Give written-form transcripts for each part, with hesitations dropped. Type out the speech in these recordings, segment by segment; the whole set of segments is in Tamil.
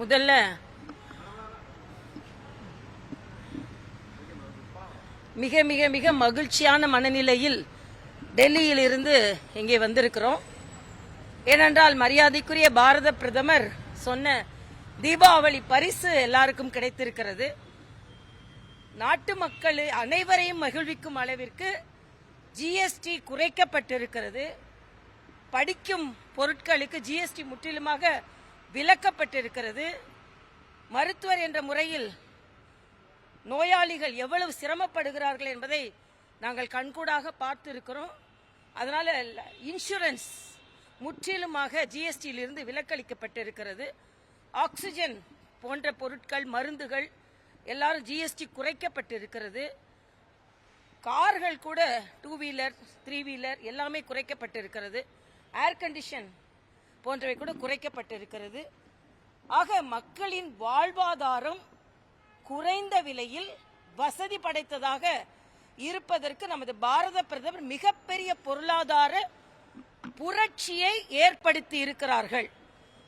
முதல்ல மிக மிக மிக மகிழ்ச்சியான மனநிலையில் டெல்லியில் இருந்து இங்கே வந்திருக்கிறோம். ஏனென்றால் மரியாதைக்குரிய பாரத பிரதமர் சொன்ன தீபாவளி பரிசு எல்லாருக்கும் கிடைத்திருக்கிறது. நாட்டு மக்கள் அனைவரையும் மகிழ்விக்கும் அளவிற்கு ஜிஎஸ்டி குறைக்கப்பட்டிருக்கிறது. படிக்கும் பொருட்களுக்கு ஜிஎஸ்டி முற்றிலுமாக விலக்கப்பட்டிருக்கிறது. மருத்துவர் என்ற முறையில் நோயாளிகள் எவ்வளவு சிரமப்படுகிறார்கள் என்பதை நாங்கள் கண்கூடாக பார்த்திருக்கிறோம். அதனால இன்சூரன்ஸ் முற்றிலுமாக ஜிஎஸ்டியிலிருந்து விலக்களிக்கப்பட்டிருக்கிறது. ஆக்சிஜன் போன்ற பொருட்கள், மருந்துகள் எல்லாரும் ஜிஎஸ்டி குறைக்கப்பட்டிருக்கிறது. கார்கள் கூட 2 வீலர் 3 வீலர் எல்லாமே குறைக்கப்பட்டிருக்கிறது. ஏர் கண்டிஷன் போன்றவை கூட குறைக்கப்பட்டிருக்கிறது. ஆக மக்களின் வாழ்வாதாரம் குறைந்த விலையில் வசதி படைத்ததாக இருப்பதற்கு நமது பாரத பிரதமர் மிகப்பெரிய பொருளாதார புரட்சியை ஏற்படுத்தி இருக்கிறார்கள்.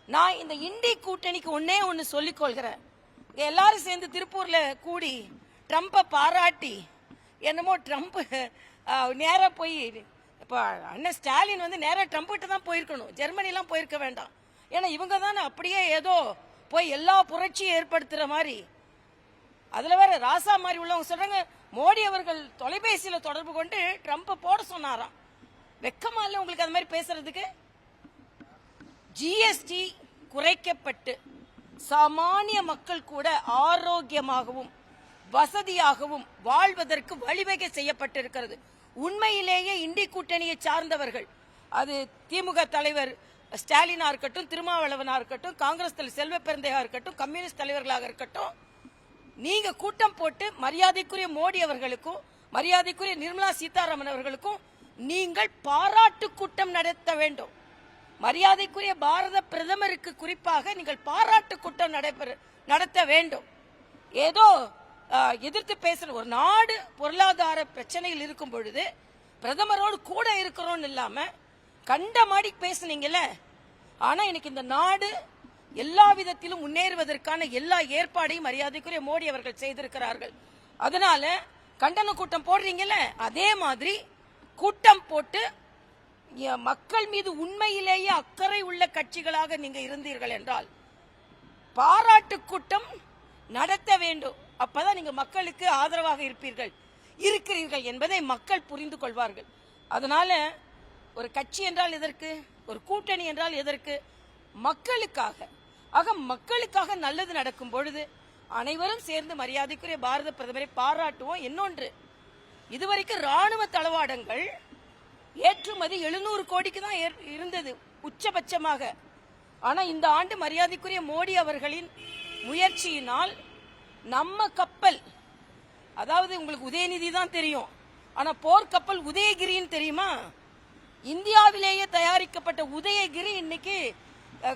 நான் இந்த இண்டி கூட்டணிக்கு ஒன்னு சொல்லிக் கொள்கிறேன். எல்லாரும் சேர்ந்து திருப்பூர்ல கூடி ட்ரம்பை பாராட்டி என்னமோ ட்ரம்ப் நேரா போய் இப்போ அண்ணன் ஸ்டாலின் நேரா ட்ரம்ப் கிட்ட தான் போயிருக்கணும், ஜெர்மனிலாம் போயிருக்க வேண்டாம். ஏன்னா இவங்க தானே அப்படியே ஏதோ போய் எல்லா புரட்சியும் ஏற்படுத்துற மாதிரி. அதுல வேற ராசா மாதிரி உள்ளவங்க சொல்றாங்க மோடி அவர்கள் தொலைபேசியில தொடர்பு கொண்டு ட்ரம்ப் போட சொன்னாராம். வெக்கமா இல்ல உங்களுக்கு அது மாதிரி பேசுறதுக்கு? ஜிஎஸ்டி குறைக்கப்பட்டு சாமானிய மக்கள் கூட ஆரோக்கியமாகவும் வசதியாகவும் வாழ்வதற்கு வழிவகை செய்யப்பட்டிருக்கிறது. உண்மையிலேயே இண்டி கூட்டணியை சார்ந்தவர்கள், அது திமுக தலைவர் ஸ்டாலினா இருக்கட்டும், திருமாவளவனா இருக்கட்டும், காங்கிரஸ் தலைவர் செல்வ பெருந்தையா இருக்கட்டும், கம்யூனிஸ்ட் தலைவர்களாக இருக்கட்டும், நீங்க கூட்டம் போட்டு மரியாதைக்குரிய மோடி அவர்களுக்கும் மரியாதைக்குரிய நிர்மலா சீதாராமன் அவர்களுக்கும் நீங்கள் பாராட்டு கூட்டம் நடத்த வேண்டும். மரியாதைக்குரிய பாரத பிரதமருக்கு குறிப்பாக நீங்கள் பாராட்டு கூட்டம் நடத்த வேண்டும். ஏதோ எதிர்த்து பேசுற ஒரு நாடு பொருளாதார பிரச்சனையில் இருக்கும் பொழுது பிரதமரோடு கூட இருக்கிறோம் இல்லாம கண்ட மாடி பேசுனீங்கல்ல. ஆனா இன்னைக்கு இந்த நாடு எல்லா விதத்திலும் முன்னேறுவதற்கான எல்லா ஏற்பாடையும் மரியாதைக்குரிய மோடி அவர்கள் செய்திருக்கிறார்கள். அதனால கண்டன கூட்டம் போடுறீங்கல்ல, அதே மாதிரி கூட்டம் போட்டு மக்கள் மீது உண்மையிலேயே அக்கறை உள்ள கட்சிகளாக நீங்க இருந்தீர்கள் என்றால் பாராட்டு கூட்டம் நடத்த வேண்டும். அப்பதான் நீங்க மக்களுக்கு ஆதரவாக இருக்கிறீர்கள் என்பதை மக்கள் புரிந்து கொள்வார்கள். அதனால ஒரு கட்சி என்றால் எதற்கு, ஒரு கூட்டணி என்றால் எதற்கு? மக்களுக்காக. ஆக மக்களுக்காக நல்லது நடக்கும் பொழுது அனைவரும் சேர்ந்து மரியாதைக்குரிய பாரத பிரதமரை பாராட்டுவோம். இன்னொன்று, இதுவரைக்கும் ராணுவ தளவாடங்கள் ஏற்றுமதி 700 கோடிக்கு தான் இருந்தது உச்சபட்சமாக. ஆனா இந்த ஆண்டு மரியாதைக்குரிய மோடி அவர்களின் முயற்சியினால் நம்ம கப்பல், அதாவது உங்களுக்கு உதயநிதி தான் தெரியும், ஆனா போர்க்கப்பல் உதயகிரின்னு தெரியுமா? இந்தியாவிலேயே தயாரிக்கப்பட்ட உதயகிரி இன்னைக்கு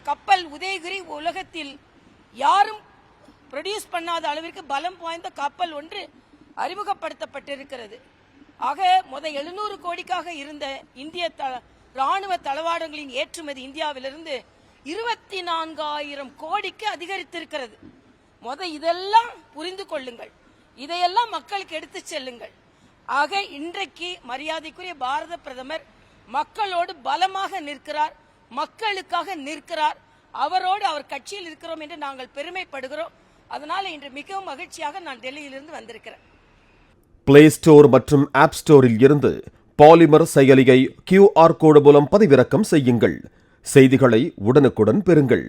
கப்பல் உதயகிரி உலகத்தில் யாரும் ப்ரொடியூஸ் பண்ணாத அளவிற்கு பலம் வாய்ந்த கப்பல் ஒன்று அறிமுகப்படுத்தப்பட்டிருக்கிறது. ஆக 700 கோடிக்காக இருந்த இந்திய ராணுவ தளவாடங்களின் ஏற்றுமதி இந்தியாவிலிருந்து 24,000 கோடிக்கு அதிகரித்திருக்கிறது. இதெல்லாம் புரிந்து கொள்ளுங்கள், இதையெல்லாம் மக்களுக்கு எடுத்து செல்லுங்கள். ஆக இன்றைக்கு மரியாதைக்குரிய பாரத பிரதமர் மக்களோடு பலமாக நிற்கிறார், மக்களுக்காக நிற்கிறார். அவரோடு அவர் கட்சியில் இருக்கிறோம் என்று நாங்கள் பெருமைப்படுகிறோம். அதனால இன்று மிகவும் மகிழ்ச்சியாக நான் டெல்லியிலிருந்து வந்திருக்கிறேன். பிளே ஸ்டோர் மற்றும் ஆப் ஸ்டோரில் இருந்து பாலிமர் செயலியை QR கோடு மூலம் பதிவிறக்கம் செய்யுங்கள். செய்திகளை உடனுக்குடன் பெறுங்கள்.